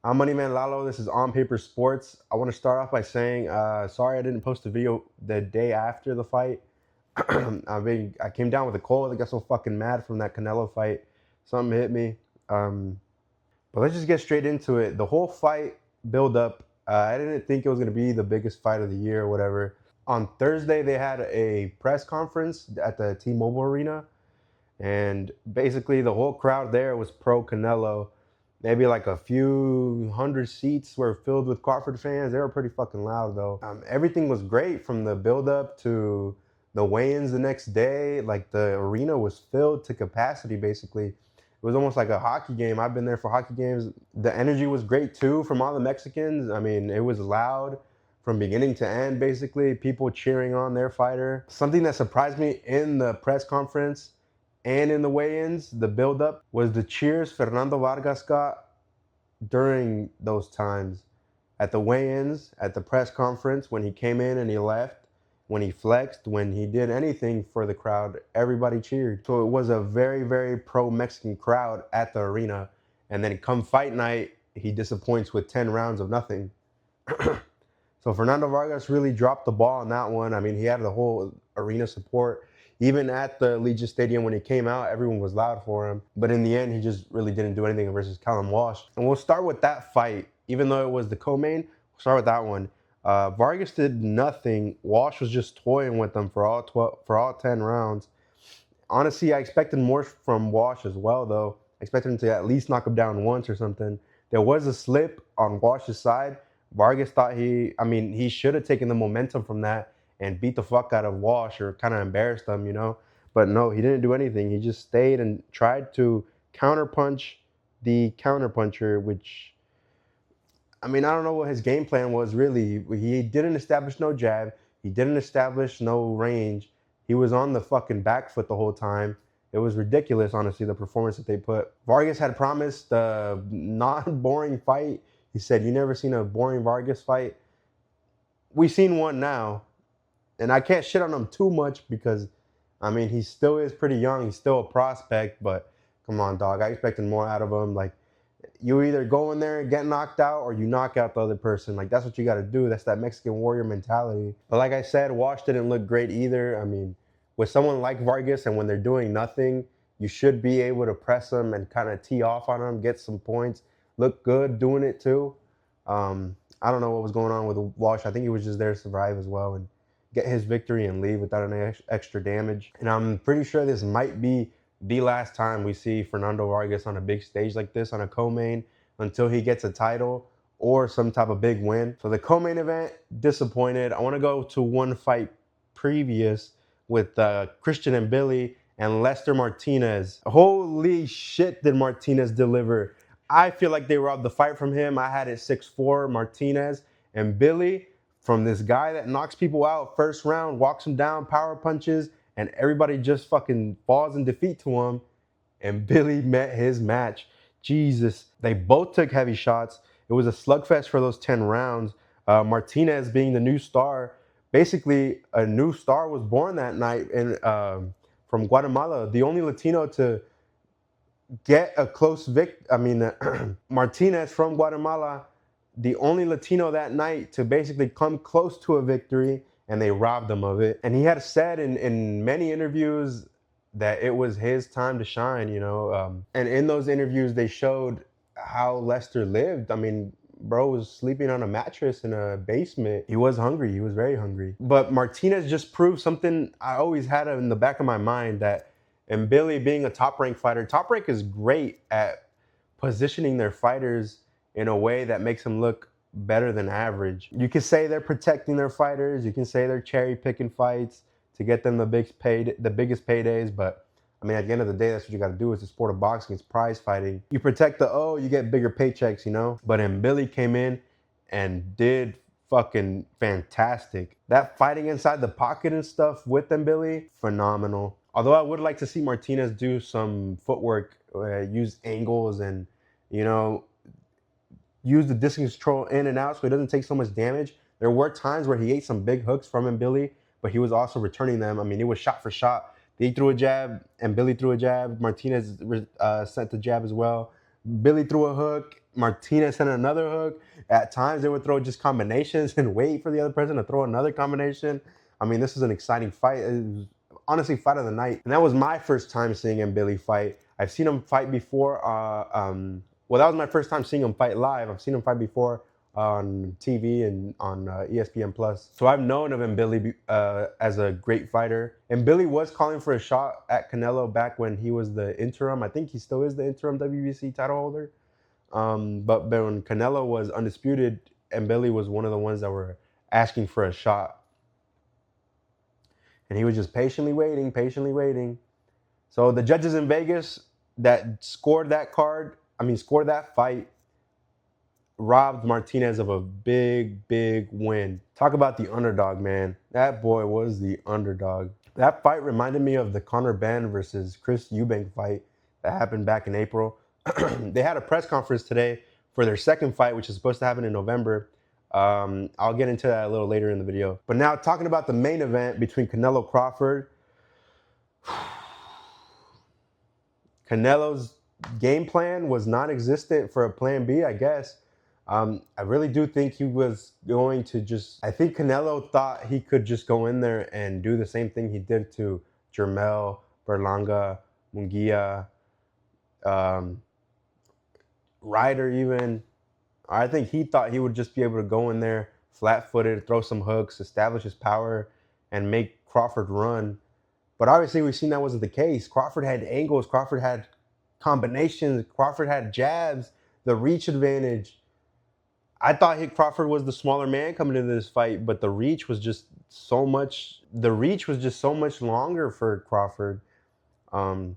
I'm Moneyman Lalo. This is On Paper Sports. I want to start off by saying, sorry I didn't post a video the day after the fight. I came down with a cold. I got so fucking mad from that Canelo fight. Something hit me. Um, but let's just get straight into it. The whole fight build up. I didn't think it was gonna be the biggest fight of the year or whatever. On Thursday, they had a press conference at the T-Mobile Arena, and basically the whole crowd there was pro Canelo. Maybe like a few hundred seats were filled with Crawford fans. They were pretty fucking loud though. Everything was great from the build up to the weigh-ins the next day. Like the arena was filled to capacity basically. It was almost like a hockey game. I've been there for hockey games. The energy was great too from all the Mexicans. I mean, it was loud from beginning to end basically. People cheering on their fighter. Something that surprised me in the press conference and in the weigh-ins, the build-up, was the cheers Fernando Vargas got during those times. At the weigh-ins, at the press conference, when he came in and he left, when he flexed, when he did anything for the crowd, everybody cheered. So it was a very, very pro-Mexican crowd at the arena. And then come fight night, he disappoints with 10 rounds of nothing. So Fernando Vargas really dropped the ball on that one. I mean, he had the whole arena support. Even at the Legion Stadium when he came out, everyone was loud for him. But in the end, he just really didn't do anything versus Callum Walsh. And we'll start with that fight. Even though it was the co-main, we'll start with that one. Vargas did nothing. Walsh was just toying with them for all 10 rounds. Honestly, I expected more from Walsh as well, though. I expected him to at least knock him down once or something. There was a slip on Walsh's side. Vargas thought he should have taken the momentum from that and beat the fuck out of Walsh or kind of embarrassed him, you know. But no, he didn't do anything. He just stayed and tried to counterpunch the counterpuncher, which, I mean, I don't know what his game plan was really. He didn't establish no jab. He didn't establish no range. He was on the fucking back foot the whole time. It was ridiculous, honestly, the performance that they put. Vargas had promised a not boring fight. He said, "You never seen a boring Vargas fight." We've seen one now, and I can't shit on him too much because, I mean, he still is pretty young. He's still a prospect, but come on, dog. I expected more out of him. Like, you either go in there and get knocked out or you knock out the other person. Like, that's what you got to do. That's that Mexican warrior mentality. But like I said, Walsh didn't look great either. I mean, with someone like Vargas and when they're doing nothing, you should be able to press them and kind of tee off on them, get some points, look good doing it too. I don't know what was going on with Walsh. I think he was just there to survive as well and get his victory and leave without any extra damage. And I'm pretty sure this might be the last time we see Fernando Vargas on a big stage like this on a co-main until he gets a title or some type of big win. So the co-main event, disappointed. I want to go to one fight previous with Christian and Billy and Lester Martinez. Holy shit, did Martinez deliver. I feel like they robbed the fight from him. I had it 6-4 Martinez, and Billy, from this guy that knocks people out first round, walks him down, power punches, and everybody just fucking falls in defeat to him. And Billy met his match. Jesus. They both took heavy shots. It was a slugfest for those 10 rounds. Martinez being the new star. Basically, a new star was born that night from Guatemala. The only Latino to get a close Martinez from Guatemala, the only Latino that night to basically come close to a victory, and they robbed him of it. And he had said in many interviews that it was his time to shine, you know. And in those interviews, they showed how Lester lived. I mean, bro was sleeping on a mattress in a basement. He was hungry. He was very hungry. But Martinez just proved something I always had in the back of my mind, that, and Billy being a top-ranked fighter, Top Rank is great at positioning their fighters in a way that makes them look better than average. You can say they're protecting their fighters. You can say they're cherry-picking fights to get them the biggest paydays. But I mean, at the end of the day, that's what you got to do. It's a sport of boxing. It's prize fighting. You protect the O, you get bigger paychecks, you know. But then Billy came in and did fucking fantastic. That fighting inside the pocket and stuff with them, Billy, phenomenal. Although I would like to see Martinez do some footwork, use angles, and, you know, use the distance control in and out so he doesn't take so much damage. There were times where he ate some big hooks from him, Billy, but he was also returning them. I mean, it was shot for shot. They threw a jab and Billy threw a jab. Martinez sent the jab as well. Billy threw a hook Martinez sent another hook. At times, they would throw just combinations and wait for the other person to throw another combination. I mean, this is an exciting fight. It was honestly fight of the night. And that was my first time seeing Billy fight. I've seen him fight before. Well, that was my first time seeing him fight live. I've seen him fight before on TV and on ESPN Plus. So I've known of Billy as a great fighter. And Billy was calling for a shot at Canelo back when he was the interim. I think he still is the interim WBC title holder. But when Canelo was undisputed, and Billy was one of the ones that were asking for a shot. And he was just patiently waiting, patiently waiting. So the judges in Vegas that scored that fight, robbed Martinez of a big, big win. Talk about the underdog, man. That boy was the underdog. That fight reminded me of the Conor Benn versus Chris Eubank fight that happened back in April. They had a press conference today for their second fight, which is supposed to happen in November. I'll get into that a little later in the video. But now talking about the main event between Canelo Crawford. Canelo's game plan was non-existent for a plan B, I guess. I really do think he was going to I think Canelo thought he could just go in there and do the same thing he did to Jermell, Berlanga, Munguia, Ryder even. I think he thought he would just be able to go in there flat-footed, throw some hooks, establish his power, and make Crawford run. But obviously we've seen that wasn't the case. Crawford had angles, Crawford had combinations, Crawford had jabs, the reach advantage. I thought Crawford was the smaller man coming into this fight, but the reach was just so much longer for Crawford.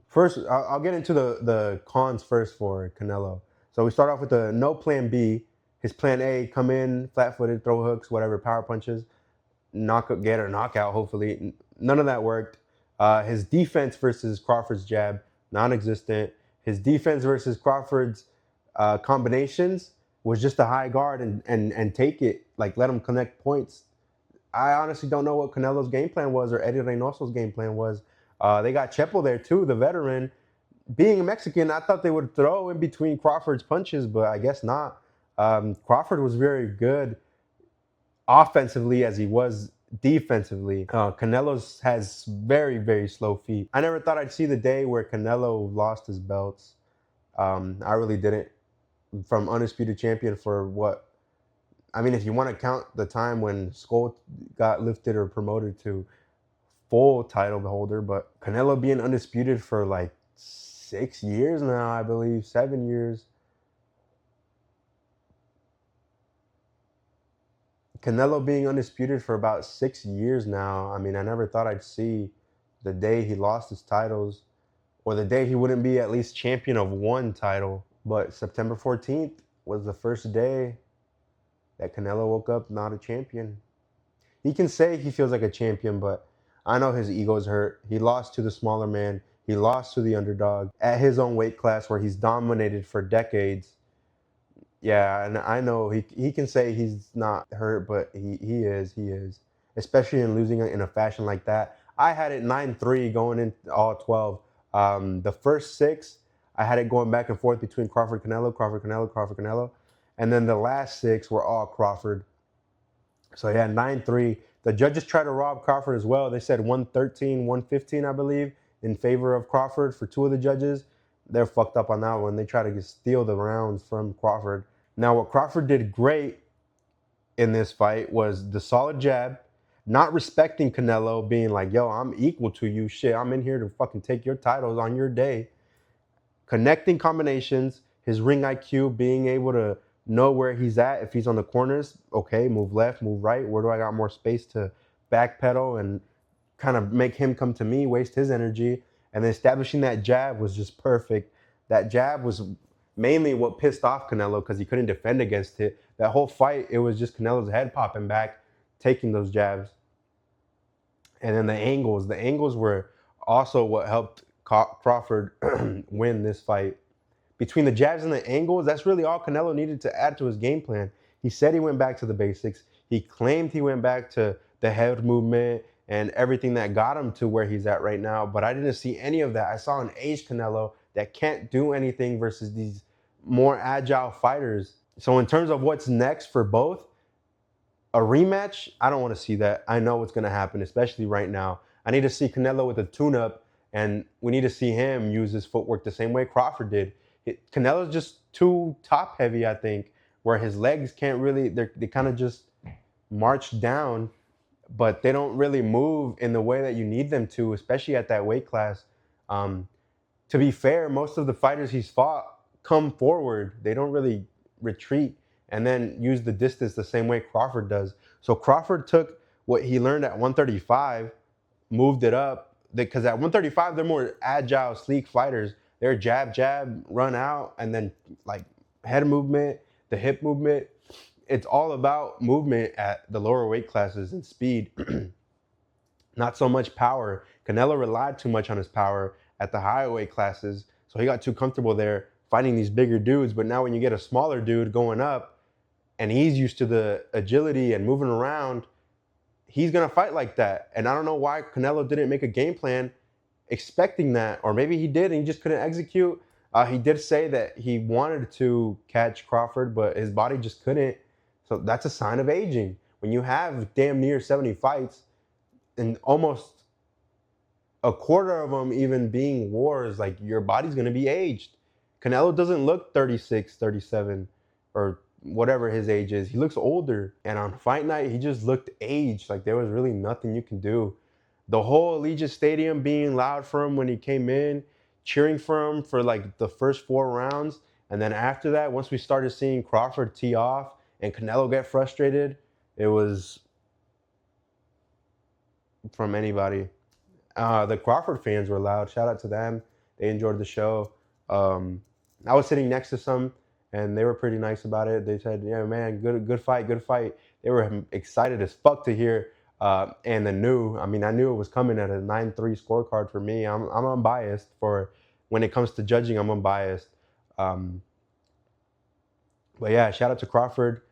First, I'll get into the cons first for Canelo. So we start off with the no plan B. His plan A, come in, flat-footed, throw hooks, whatever, power punches, get or knockout, hopefully. None of that worked. His defense versus Crawford's jab, non-existent. His defense versus Crawford's combinations was just a high guard and take it, like let him connect points. I honestly don't know what Canelo's game plan was or Eddie Reynoso's game plan was. They got Chepo there too, the veteran. Being a Mexican, I thought they would throw in between Crawford's punches, but I guess not. Crawford was very good offensively as he was defensively. Canelo has very, very slow feet. I never thought I'd see the day where Canelo lost his belts. I really didn't. From undisputed champion for what? I mean, if you want to count the time when Skull got lifted or promoted to full title holder, but Canelo being undisputed for like 6 years now, I believe, 7 years. Canelo being undisputed for about 6 years now. I mean, I never thought I'd see the day he lost his titles or the day he wouldn't be at least champion of one title. But September 14th was the first day that Canelo woke up not a champion. He can say he feels like a champion, but I know his ego's hurt. He lost to the smaller man. He lost to the underdog at his own weight class where he's dominated for decades. Yeah, and I know he can say he's not hurt, but he is. Especially in losing in a fashion like that. I had it 9-3 going in all 12. The first 6, I had it going back and forth between Crawford, Canelo, Crawford, Canelo, Crawford, Canelo. And then the last 6 were all Crawford. So yeah, 9-3. The judges tried to rob Crawford as well. They said 113, 115, I believe, in favor of Crawford for 2 of the judges. They're fucked up on that one. They try to steal the rounds from Crawford. Now, what Crawford did great in this fight was the solid jab, not respecting Canelo, being like, yo, I'm equal to you. Shit, I'm in here to fucking take your titles on your day. Connecting combinations, his ring IQ, being able to know where he's at. If he's on the corners, okay, move left, move right. Where do I got more space to backpedal and kind of make him come to me, waste his energy? And then establishing that jab was just perfect. That jab was mainly what pissed off Canelo because he couldn't defend against it. That whole fight, it was just Canelo's head popping back, taking those jabs. And then the angles were also what helped Crawford win this fight. Between the jabs and the angles, that's really all Canelo needed to add to his game plan. He said he went back to the basics. He claimed he went back to the head movement and everything that got him to where he's at right now. But I didn't see any of that. I saw an aged Canelo that can't do anything versus these more agile fighters. So in terms of what's next for both, a rematch, I don't want to see that. I know what's going to happen, especially right now. I need to see Canelo with a tune-up, and we need to see him use his footwork the same way Crawford did. Canelo's just too top-heavy, I think, where his legs can't really, they kind of just march down, but they don't really move in the way that you need them to, especially at that weight class. Um, to be fair, most of the fighters he's fought come forward. They don't really retreat and then use the distance the same way Crawford does. So Crawford took what he learned at 135, moved it up, because at 135 they're more agile, sleek fighters. They're jab, jab, run out, and then like head movement, the hip movement. It's all about movement at the lower weight classes and speed. Not so much power. Canelo relied too much on his power at the higher weight classes, so he got too comfortable there fighting these bigger dudes. But now when you get a smaller dude going up and he's used to the agility and moving around, he's gonna fight like that. And I don't know why Canelo didn't make a game plan expecting that, or maybe he did and he just couldn't execute. He did say that he wanted to catch Crawford, but his body just couldn't. So that's a sign of aging. When you have damn near 70 fights, and almost a quarter of them even being wars, like your body's going to be aged. Canelo doesn't look 36, 37, or whatever his age is. He looks older. And on fight night, he just looked aged. Like there was really nothing you can do. The whole Allegiant Stadium being loud for him when he came in, cheering for him for like the first 4 rounds. And then after that, once we started seeing Crawford tee off and Canelo get frustrated, it was from anybody. The Crawford fans were loud. Shout out to them. They enjoyed the show. I was sitting next to some, and they were pretty nice about it. They said, "Yeah, man, good fight, good fight." They were excited as fuck to hear. And I knew it was coming at a 9-3 scorecard for me. I'm unbiased for when it comes to judging. I'm unbiased. Um, but yeah, shout out to Crawford.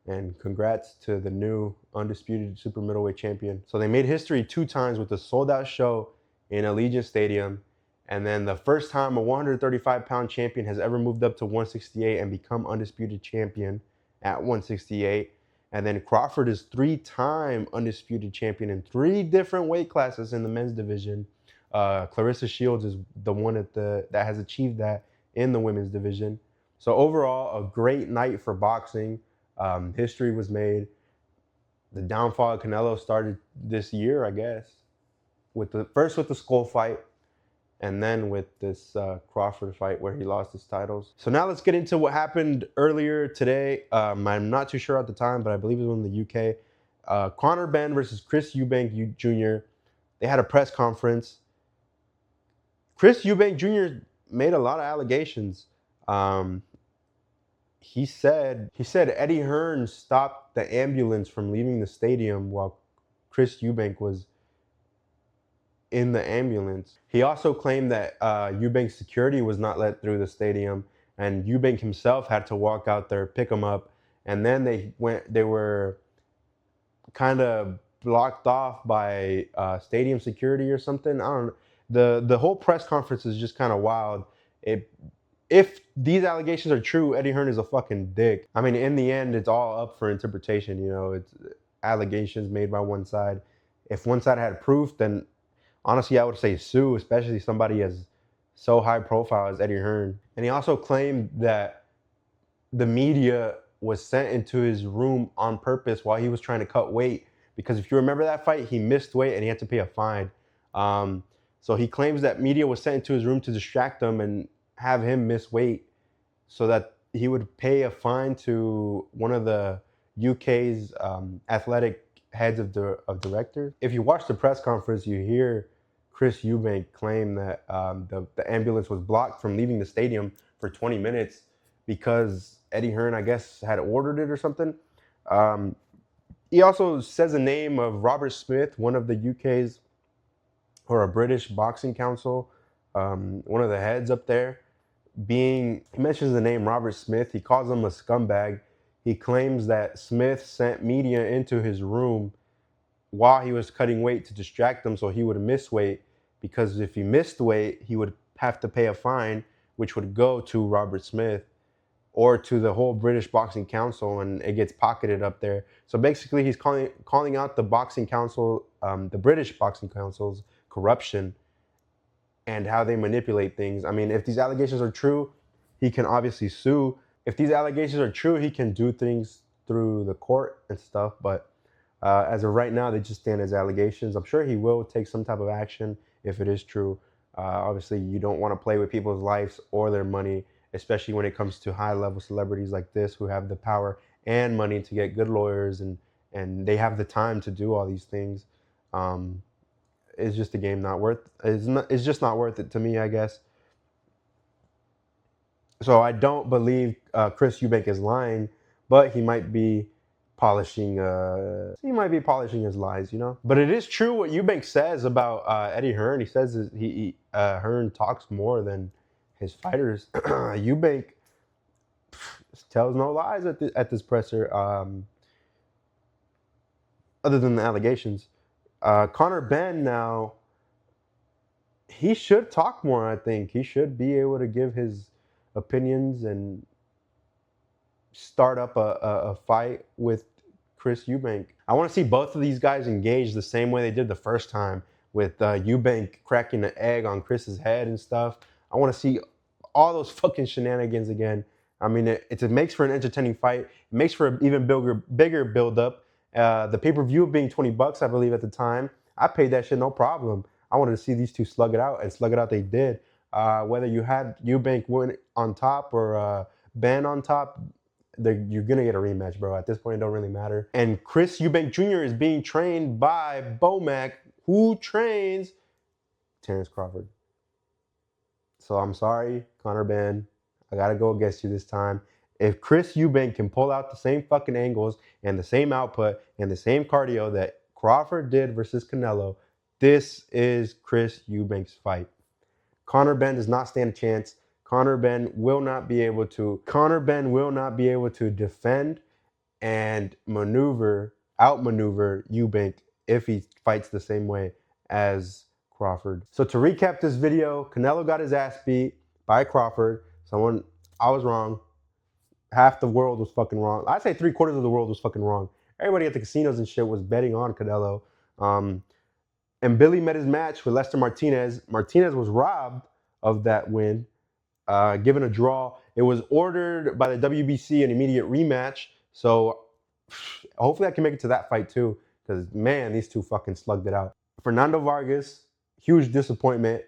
And congrats to the new undisputed super middleweight champion. So they made history 2 times with a sold-out show in Allegiant Stadium. And then the first time a 135-pound champion has ever moved up to 168 and become undisputed champion at 168. And then Crawford is 3-time undisputed champion in 3 different weight classes in the men's division. Clarissa Shields is the one that has achieved that in the women's division. So overall, a great night for boxing. History was made. The downfall of Canelo started this year, I guess, with the Skull fight, and then with this Crawford fight where he lost his titles. So now let's get into what happened earlier today. I'm not too sure at the time, but I believe it was in the UK. Conor Benn versus Chris Eubank Jr. They had a press conference. Chris Eubank Jr. made a lot of allegations. He said Eddie Hearn stopped the ambulance from leaving the stadium while Chris Eubank was in the ambulance. He also claimed that Eubank's security was not let through the stadium, and Eubank himself had to walk out there, pick him up, and then they were kind of blocked off by stadium security or something. I don't know. The whole press conference is just kind of wild. If these allegations are true, Eddie Hearn is a fucking dick. I mean, in the end, it's all up for interpretation. You know, it's allegations made by one side. If one side had proof, then honestly, I would say sue, especially somebody as so high profile as Eddie Hearn. And he also claimed that the media was sent into his room on purpose while he was trying to cut weight. Because if you remember that fight, he missed weight and he had to pay a fine. So he claims that media was sent into his room to distract him and have him miss weight so that he would pay a fine to one of the UK's athletic heads of directors. If you watch the press conference, you hear Chris Eubank claim that the ambulance was blocked from leaving the stadium for 20 minutes because Eddie Hearn, I guess, had ordered it or something. He also says the name of Robert Smith, one of the UK's or a British boxing council, one of the heads up there. He mentions the name Robert Smith. He calls him a scumbag. He claims that Smith sent media into his room while he was cutting weight to distract him so he would miss weight, because if he missed weight, he would have to pay a fine, which would go to Robert Smith. or to the whole British Boxing Council, and it gets pocketed up there. So basically, he's calling out the Boxing Council, the British Boxing Council's corruption and how they manipulate things. I mean, if these allegations are true, he can obviously sue. If these allegations are true, he can do things through the court and stuff. But as of right now, they just stand as allegations. I'm sure he will take some type of action if it is true. Obviously, you don't want to play with people's lives or their money, especially when it comes to high-level celebrities like this who have the power and money to get good lawyers, and they have the time to do all these things. It's just a game not worth. It's just not worth it to me, I guess. So I don't believe Chris Eubank is lying, but he might be polishing. He might be polishing his lies, you know. But it is true what Eubank says about Eddie Hearn. He says Hearn talks more than his fighters. Eubank tells no lies at this presser, other than the allegations. Conor Benn now, he should talk more. I think he should be able to give his opinions and start up a fight with Chris Eubank. I want to see both of these guys engaged the same way they did the first time, with Eubank cracking the egg on Chris's head and stuff. I want to see all those fucking shenanigans again. I mean, it makes for an entertaining fight. It makes for an even bigger build-up. The pay-per-view being $20, I believe, at the time. I paid that shit no problem. I wanted to see these two slug it out, and slug it out they did. Whether you had Eubank win on top or Ben on top, you're going to get a rematch, bro. At this point, it don't really matter. And Chris Eubank Jr. is being trained by Bomac, who trains Terrence Crawford. So I'm sorry, Conor Benn. I got to go against you this time. If Chris Eubank can pull out the same fucking angles and the same output and the same cardio that Crawford did versus Canelo, this is Chris Eubank's fight. Conor Benn does not stand a chance. Conor Benn will not be able to defend and outmaneuver Eubank if he fights the same way as Crawford. So to recap this video, Canelo got his ass beat by Crawford. I was wrong. Half the world was fucking wrong. I'd say 3/4 of the world was fucking wrong. Everybody at the casinos and shit was betting on Canelo. And Billy met his match with Lester Martinez. Martinez was robbed of that win, given a draw. It was ordered by the WBC an immediate rematch. So hopefully I can make it to that fight too, because man, these two fucking slugged it out. Fernando Vargas, huge disappointment.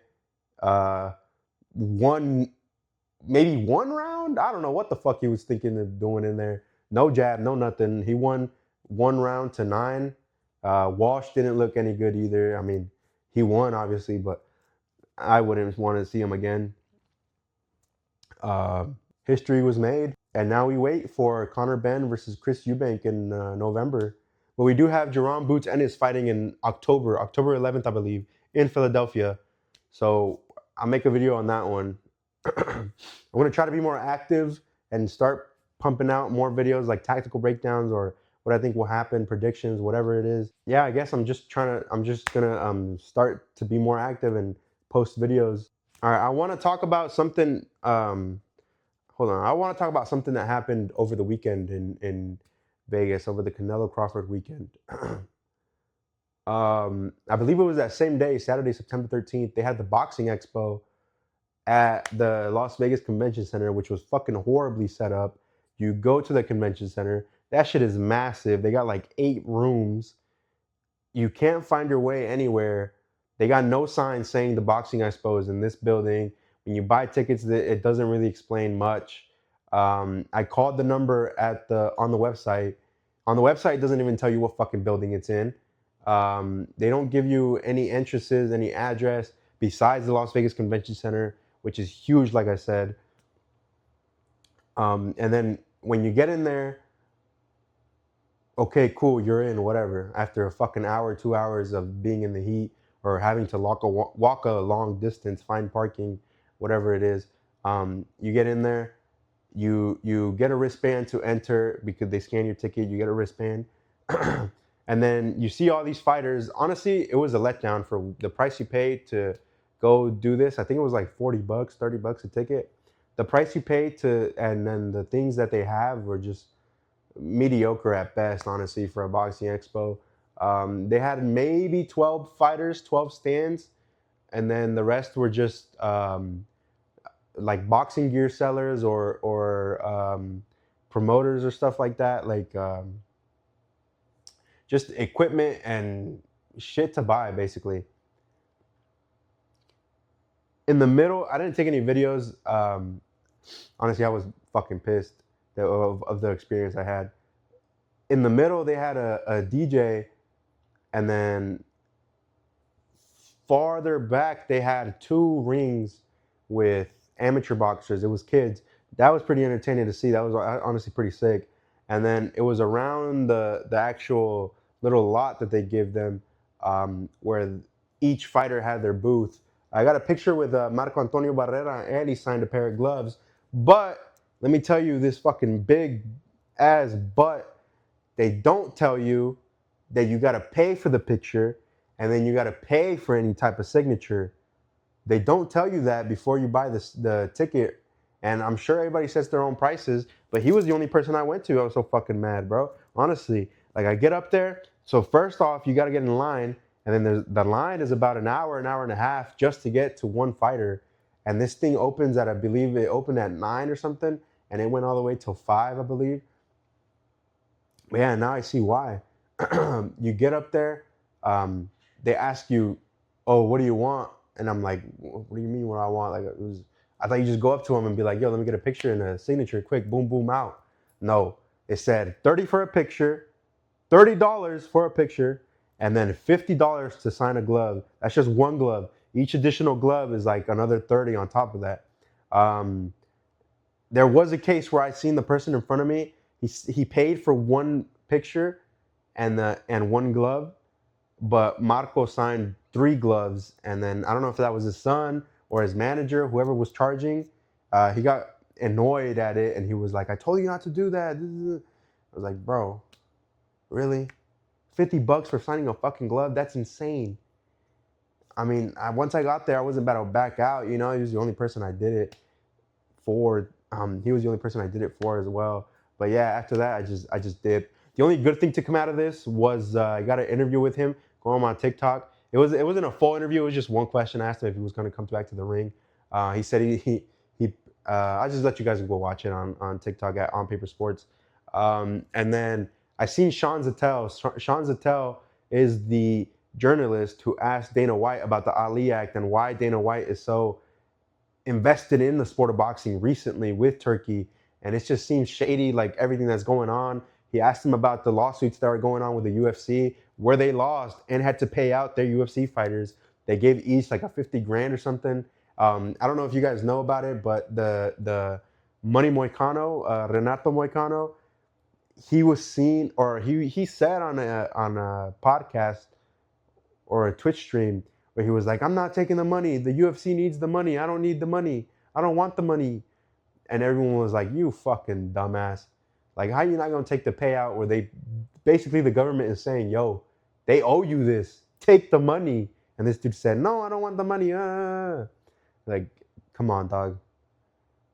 Maybe one round. I don't know what the fuck he was thinking of doing in there. No jab, no nothing. He won 1 round to 9. Walsh didn't look any good either. I mean, he won obviously, but I wouldn't want to see him again. History was made, and now we wait for Conor Benn versus Chris Eubank in November. But we do have Jerome Boots Ennis fighting in October 11th, I believe, in Philadelphia. So I'll make a video on that one. I'm going to try to be more active and start pumping out more videos like tactical breakdowns or what I think will happen, predictions, whatever it is. Yeah, I guess I'm just going to start to be more active and post videos. All right, I want to talk about something. Hold on. I want to talk about something that happened over the weekend in Vegas, over the Canelo Crawford weekend. I believe it was that same day, Saturday, September 13th, they had the Boxing Expo at the Las Vegas Convention Center, which was fucking horribly set up. You go to the convention center, that shit is massive. They got like 8 rooms. You can't find your way anywhere. They got no sign saying the Boxing Expo is in this building. When you buy tickets, it doesn't really explain much. I called the number on the website. On the website, it doesn't even tell you what fucking building it's in. They don't give you any entrances, any address besides the Las Vegas Convention Center, which is huge, like I said. And then when you get in there, okay, cool, you're in, whatever. After a fucking hour, 2 hours of being in the heat or having to walk a long distance, find parking, whatever it is, you get in there, you get a wristband to enter because they scan your ticket, you get a wristband. And then you see all these fighters. Honestly, it was a letdown for the price you paid to go do this. I think it was like $40, $30 a ticket. the price you pay to, and then the things that they have were just mediocre at best, honestly, for a boxing expo. They had maybe 12 fighters, 12 stands, and then the rest were just like boxing gear sellers or promoters or stuff like that, like just equipment and shit to buy, basically. In the middle, I didn't take any videos. Honestly, I was fucking pissed of the experience I had. In the middle, they had a DJ, and then farther back, they had two rings with amateur boxers. It was kids. That was pretty entertaining to see. That was honestly pretty sick. And then it was around the actual little lot that they give them, where each fighter had their booth. I got a picture with Marco Antonio Barrera, and he signed a pair of gloves. But let me tell you, this fucking big ass butt, they don't tell you that you got to pay for the picture, and then you got to pay for any type of signature. They don't tell you that before you buy the ticket. And I'm sure everybody sets their own prices, but he was the only person I went to. I was so fucking mad, bro. Honestly, like I get up there. So first off, you got to get in line, and then the line is about an hour and a half just to get to one fighter. And this thing opens at, I believe it opened at 9 or something, and it went all the way till 5, I believe. But yeah, now I see why. You get up there, they ask you, "Oh, what do you want?" And I'm like, "What do you mean? What I want?" Like I thought you just go up to them and be like, "Yo, let me get a picture and a signature, quick, boom, boom, out." No, it said 30 for a picture, $30 for a picture, and then $50 to sign a glove. That's just one glove. Each additional glove is like another 30 on top of that. Um, there was a case where I seen the person in front of me. He paid for one picture and one glove, but Marco signed 3 gloves, and then I don't know if that was his son or his manager, whoever was charging. He got annoyed at it, and he was like, "I told you not to do that." I was like, "Bro, really? $50 for signing a fucking glove? That's insane." I mean, once I got there, I wasn't about to back out. You know, he was the only person I did it for. He was the only person I did it for as well. But yeah, after that, I just did. The only good thing to come out of this was I got an interview with him going on TikTok. It wasn't a full interview. It was just one question. I asked him if he was going to come back to the ring. He said he I just let you guys go watch it on TikTok at On Paper Sports. And then I seen Sean Zattel. Sean Zattel is the journalist who asked Dana White about the Ali Act and why Dana White is so invested in the sport of boxing recently with Turkey, and it just seems shady, like everything that's going on. He asked him about the lawsuits that are going on with the UFC, where they lost and had to pay out their UFC fighters. They gave each like a 50 grand or something. I don't know if you guys know about it, but the Money Moicano, Renato Moicano, he was seen, or he said on a podcast or a Twitch stream where he was like, "I'm not taking the money. The UFC needs the money. I don't need the money. I don't want the money." And everyone was like, "You fucking dumbass. Like, how you not going to take the payout where they basically the government is saying, yo, they owe you this. Take the money." And this dude said, "No, I don't want the money." Like, come on, dog.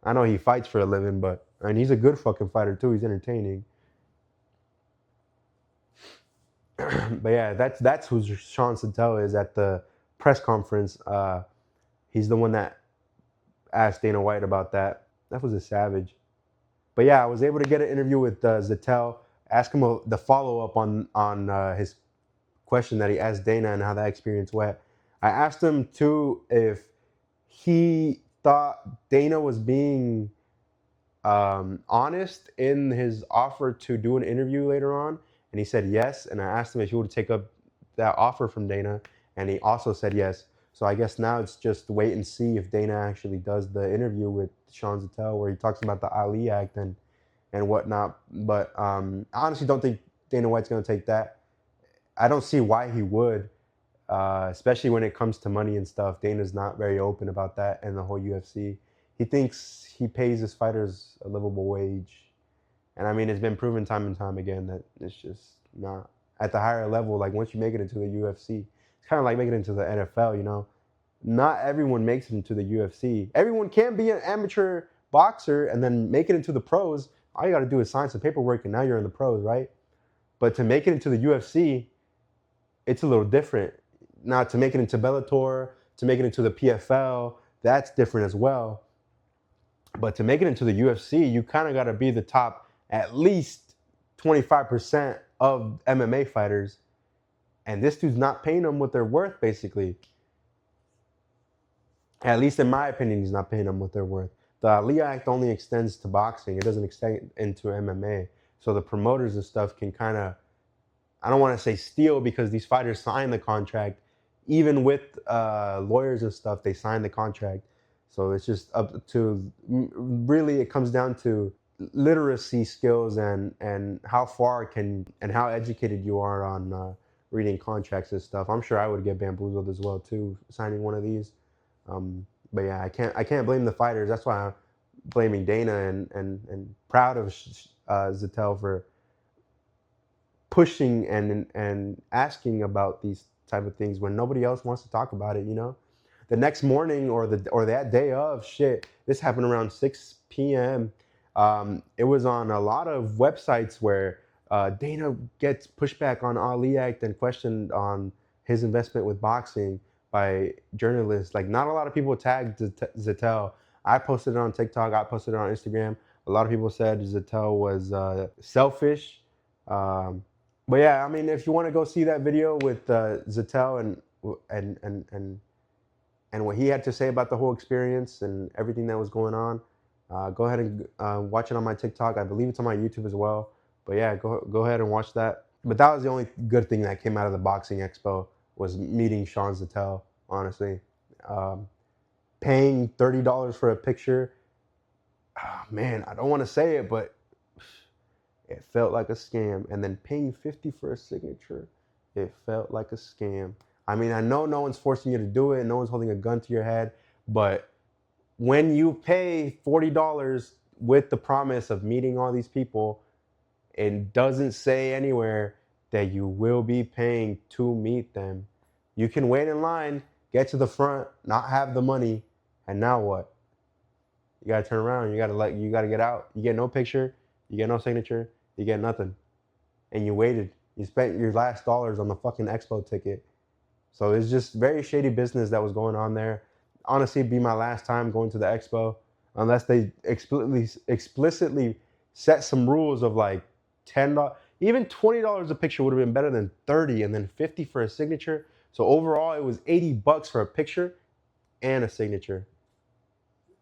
I know he fights for a living, but and he's a good fucking fighter too. He's entertaining. But yeah, that's who Sean Santel is at the press conference. He's the one that asked Dana White about that. That was a savage. But yeah, I was able to get an interview with Zattel, ask him the follow up on his question that he asked Dana and how that experience went. I asked him too if he thought Dana was being honest in his offer to do an interview later on, and he said yes. And I asked him if he would take up that offer from Dana, and he also said yes. So I guess now it's just wait and see if Dana actually does the interview with Sean Zattel where he talks about the Ali Act and whatnot. But I honestly don't think Dana White's going to take that. I don't see why he would, especially when it comes to money and stuff. Dana's not very open about that and the whole UFC. He thinks he pays his fighters a livable wage. And I mean, it's been proven time and time again that it's just not at the higher level. Like once you make it into the UFC, it's kind of like making it into the NFL, you know? Not everyone makes it into the UFC. Everyone can be an amateur boxer and then make it into the pros, all you got to do is sign some paperwork and now you're in the pros, right? But to make it into the UFC, it's a little different. Now, to make it into Bellator, to make it into the PFL, that's different as well. But to make it into the UFC, you kind of got to be the top at least 25% of MMA fighters. And this dude's not paying them what they're worth, basically. At least in my opinion, he's not paying them what they're worth. The Ali Act only extends to boxing. It doesn't extend into MMA. So the promoters and stuff can kind of, I don't want to say steal, because these fighters sign the contract. Even with lawyers and stuff, they sign the contract. So it's just up to, really it comes down to literacy skills and how far and how educated you are on reading contracts and stuff. I'm sure I would get bamboozled as well too, signing one of these. But yeah, I can't blame the fighters. That's why I'm blaming Dana and proud of Zettel for pushing and asking about these type of things when nobody else wants to talk about it, you know? The next morning or that day of, shit, this happened around 6 p.m. It was on a lot of websites where Dana gets pushback on Ali Act and questioned on his investment with boxing by journalists. Like, not a lot of people tagged Zettel. I posted it on TikTok. I posted it on Instagram. A lot of people said Zettel was selfish. But yeah, I mean, if you want to go see that video with Zettel and what he had to say about the whole experience and everything that was going on, go ahead and watch it on my TikTok. I believe it's on my YouTube as well. But yeah, go ahead and watch that. But that was the only good thing that came out of the Boxing Expo, was meeting Sean Zettel, honestly. Paying $30 for a picture, man, I don't want to say it, but it felt like a scam. And then paying $50 for a signature, it felt like a scam. I mean, I know no one's forcing you to do it, no one's holding a gun to your head, but when you pay $40 with the promise of meeting all these people, it doesn't say anywhere that you will be paying to meet them. You can wait in line, get to the front, not have the money, and now what? You gotta turn around, you gotta get out. You get no picture, you get no signature, you get nothing. And you waited. You spent your last dollars on the fucking expo ticket. So it's just very shady business that was going on there. Honestly, it'd be my last time going to the expo, unless they explicitly set some rules of like $10, even $20 a picture would have been better than 30, and then 50 for a signature. So overall, it was $80 for a picture and a signature.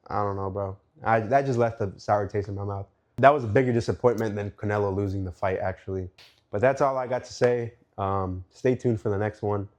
I don't know, bro. That just left a sour taste in my mouth. That was a bigger disappointment than Canelo losing the fight, actually. But that's all I got to say. Stay tuned for the next one.